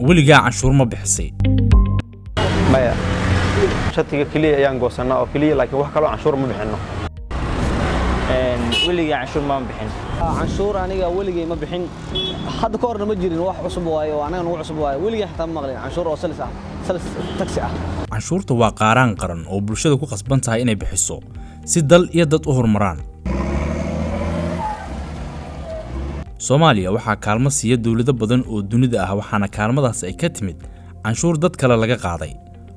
ولقى عشور ما بحسي مايا شتى كلية يانجو سنة أو كلية لكن واحد كلو عشور ما بحنه ولقى عشور ما بحن عشور أنا ولقى ما بحن حد كورنا مجرين واحد عصب واي وأنا نوع عصب واي ولقى حتى مغلين عشور وسلسة تكسئة canshuurta waa qaaraan qaran oo bulshada ku qasban tahay inay bixiso si dal iyo dad u horumaraan. Soomaaliya waxaa kaalmo siiya dawlado badan oo dunida ah waxaana kaalmadaas ay ka timid canshuur dad kale laga qaaday.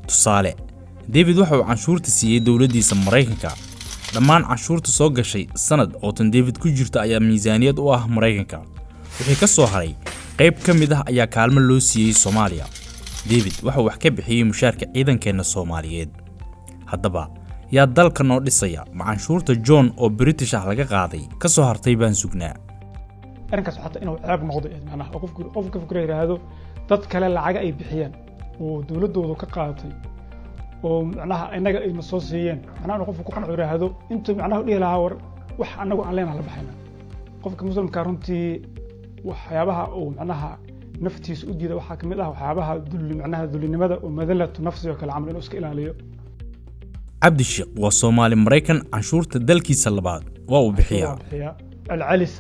Tusaale, David waxa uu canshuurta siiyay dawladiisa Mareykanka. Dhammaan canshuurta soo gashay sanad oo tan David ku jirta ayaa miisaaniyad u ah Mareykanka. Wixii ka soo haray qayb ka mid ah ayaa kaalmo loo siiyay Soomaaliya. David waxa uu wax ka bixiyay mushaarka ciidankeena Soomaaliyeed. Haddaba, yaa dalka noo dhisaya canshuurta John oo British ah laga qaaday ka soo hartay baan sugnaa. arrinkaas xataa inuu ceeb noqdo macnaha qofka fikir yiraahdo dad kale lacag ay bixiyaan oo dawladoodu ka qaadatay oo macnaha inaga ay soo siiyeen macnaha qofku ku qanco yiraahdo inta macnaha u dhihi lahaa war wax anagu aan leenahay la baxayna qofka muslimka runtii waxyaabaha oo macnaha naftiisa u diida waxa kamid ah waxyaabaha macnaha dulinimada oo madalatu nafsi oo kala camal inuu iska ilaaliyo. Cabdi Sheekh waa Soomaali Mareykan canshuurta dalkiisa labaad waa uu bixiyaa العلس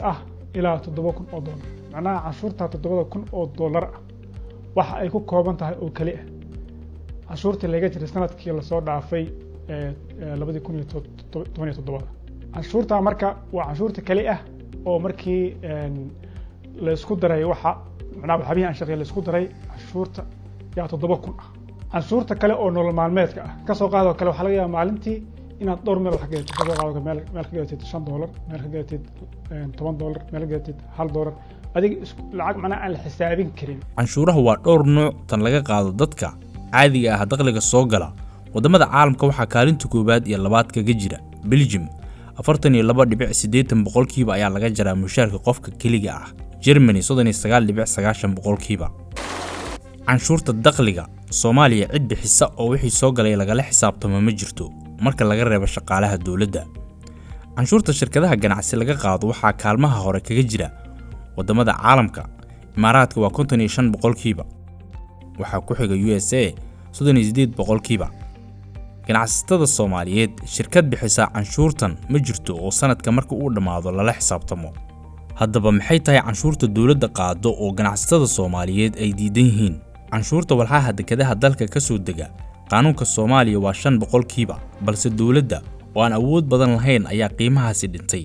إلى $7,000 معناها عشورتها $7,000 waxa ay ku kooban tahay oo kaliya cashuurta laga jiray sanadkii la soo dhaafay 2017 cashuurta marka waa cashuurta kaliya oo markii la isku daray waxa macnaha waxabihi aan shaqeeyay la isku daray cashuurta yaa 7,000 cashuurta kale oo nolol maalmeedka ah ka soo qaado kale waxa laga yaabaa maalintii inaad dhowr meel wax ka gaartid ka soo qaado meel ka gaartid $5 meel ka gaartid $10 meel ka gaartid $1 adiga lacag macna aan la xisaabin karin. canshuuraha waa dhowr nooc tan laga qaado dadka caadiga ah dakhliga soo gala wadamada caalamka waxaa kaalinta koobaad iyo labaad kaga jira Belgium 42.8% ayaa laga jaraa mushaarka qofka kaliya ah. Germany 39.9%. canshuurta dakhliga Soomaaliya cid bixisa oo wixii soo galay laga xisaabtamo ma jirto marka laga reebo shaqaalaha dawladda. canshuurta shirkadaha ganacsi laga qaado waxaa kaalmaha hore kaga jira wadamada caalamka. Imaaraadka waa 55%. waxaa ku xiga USA 38%. ganacsatada Soomaaliyeed shirkad bixisa canshuurtan ma jirto oo sanadka marka uu dhamaado la xisaabtamo. haddaba maxay tahay canshuurta dawladda qaado oo ganacsatada Soomaaliyeed ay diidan yihiin? canshuurta walxaha dekedaha dalka ka soo dega qaanuunka Soomaaliya waa 5%, balse dawladda oo aan awood badan lahayn ayaa qiimahaasi dhintay.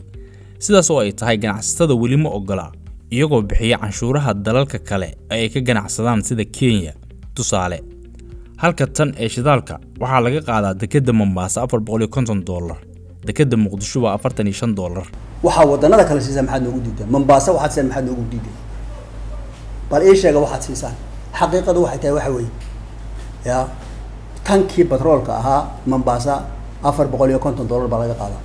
sidaas oo ay tahay ganacsatada weli ma ogola iyagoo bixiya canshuuraha dalalka kale ay ka ganacsadaan sida Kenya. Tusaale, halka tan ee shidaalka waxaa laga qaadaa dekeda Mombasa $450, dekeda Muqdisho waa $45. waxa wadanada kale siisa maxaad noogu diiday? Mombasa waxaad siisaan maxaad noogu diiday? bal ee sheega waxaad siisaan xaqiiqadu waxay tahay waxa weeye ya tankii petrolka ahaa Mombasa $450 baa laga qaadaa.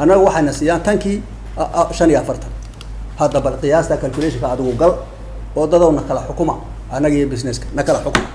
anaga waxaana siiyaan tankii 45. hadda bal qiyaasta calculation ka adigu gal oo dadawna kala xukuma anaga iyo business na kala xukuma.